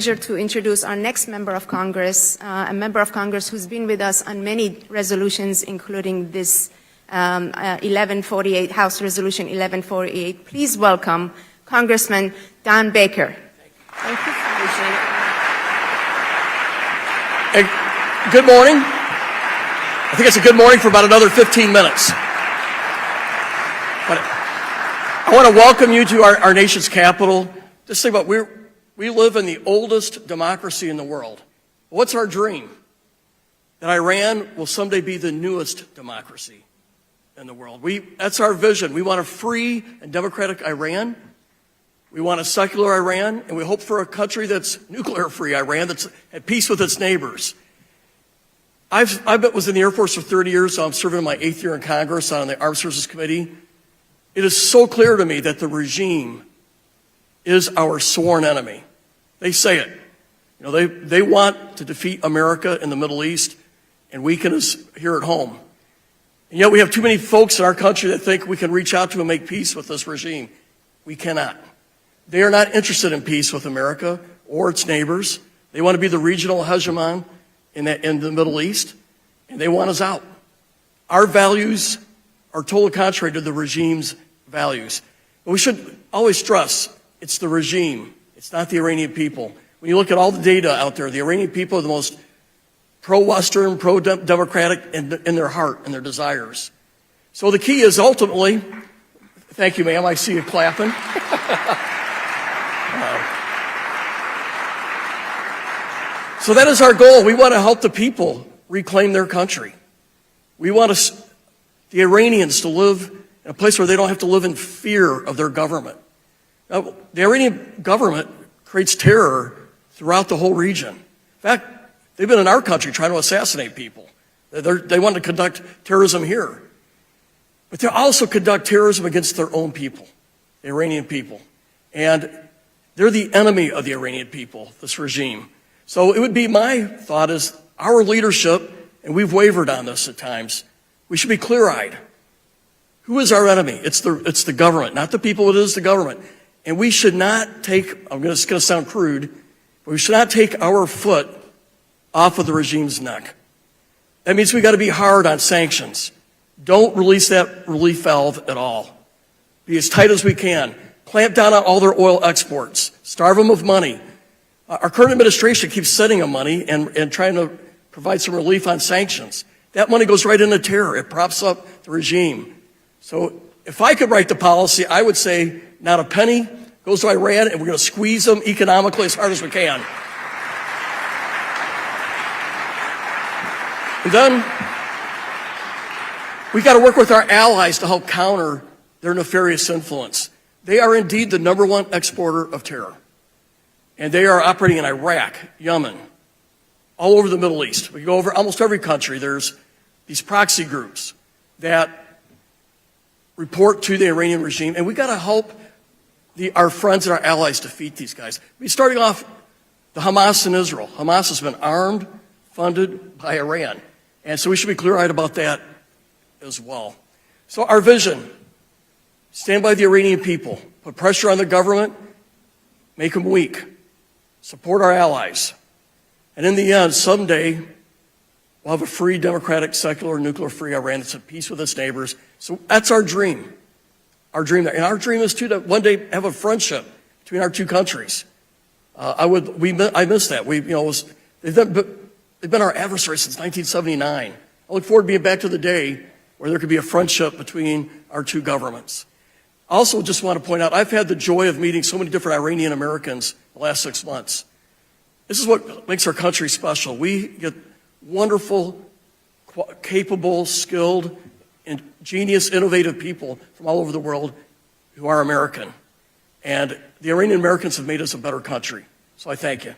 Pleasure to introduce our next member of Congress, a member of Congress who's been with us on many resolutions, including this 1148, House Resolution 1148. Please welcome Congressman Don Baker. Thank you. Appreciate it. Hey, good morning. I think it's a good morning for about another 15 minutes. But I want to welcome you to our nation's capital. Just think about we live in the oldest democracy in the world. What's our dream? That Iran will someday be the newest democracy in the world. That's our vision. We want a free and democratic Iran. We want a secular Iran, and we hope for a country that's nuclear-free Iran, that's at peace with its neighbors. I was in the Air Force for 30 years, so I'm serving my 8th year in Congress on the Armed Services Committee. It is so clear to me that the regime is our sworn enemy. They say it. You know, they want to defeat America in the Middle East and weaken us here at home. And yet we have too many folks in our country that think we can reach out to and make peace with this regime. We cannot. They are not interested in peace with America or its neighbors. They want to be the regional hegemon in the Middle East, and they want us out. Our values are totally contrary to the regime's values. But we should always stress it's the regime. It's not the Iranian people. When you look at all the data out there, the Iranian people are the most pro-Western, pro-democratic in their heart and their desires. So the key is ultimately, thank you, ma'am, I see you clapping. So that is our goal. We want to help the people reclaim their country. We want the Iranians to live in a place where they don't have to live in fear of their government. Now, the Iranian government creates terror throughout the whole region. In fact, they've been in our country trying to assassinate people. They want to conduct terrorism here. But they also conduct terrorism against their own people, the Iranian people. And they're the enemy of the Iranian people, this regime. So it would be my thought is our leadership, and we've wavered on this at times, we should be clear-eyed. Who is our enemy? It's the government, not the people, it is the government. And we should not take, it's going to sound crude, but we should not take our foot off of the regime's neck. That means we got to be hard on sanctions. Don't release that relief valve at all. Be as tight as we can. Clamp down on all their oil exports. Starve them of money. Our current administration keeps sending them money and trying to provide some relief on sanctions. That money goes right into terror. It props up the regime. So if I could write the policy, I would say not a penny goes to Iran, and we're going to squeeze them economically as hard as we can. And then we got to work with our allies to help counter their nefarious influence. They are indeed the #1 exporter of terror. And they are operating in Iraq, Yemen, all over the Middle East. We go over almost every country. There's these proxy groups that report to the Iranian regime, and we got to help our friends and our allies defeat these guys. Starting off, the Hamas in Israel. Hamas has been armed, funded by Iran. And so we should be clear-eyed about that as well. So our vision, stand by the Iranian people, put pressure on the government, make them weak, support our allies. And in the end, someday, we'll have a free, democratic, secular, nuclear-free Iran that's at peace with its neighbors. So that's our dream. Our dream there. And our dream is, too, to one day have a friendship between our two countries. I miss that. They've been our adversaries since 1979. I look forward to being back to the day where there could be a friendship between our two governments. I also just want to point out, I've had the joy of meeting so many different Iranian Americans the last 6 months. This is what makes our country special. We get wonderful, capable, skilled, and genius, innovative people from all over the world who are American. And the Iranian Americans have made us a better country. So I thank you.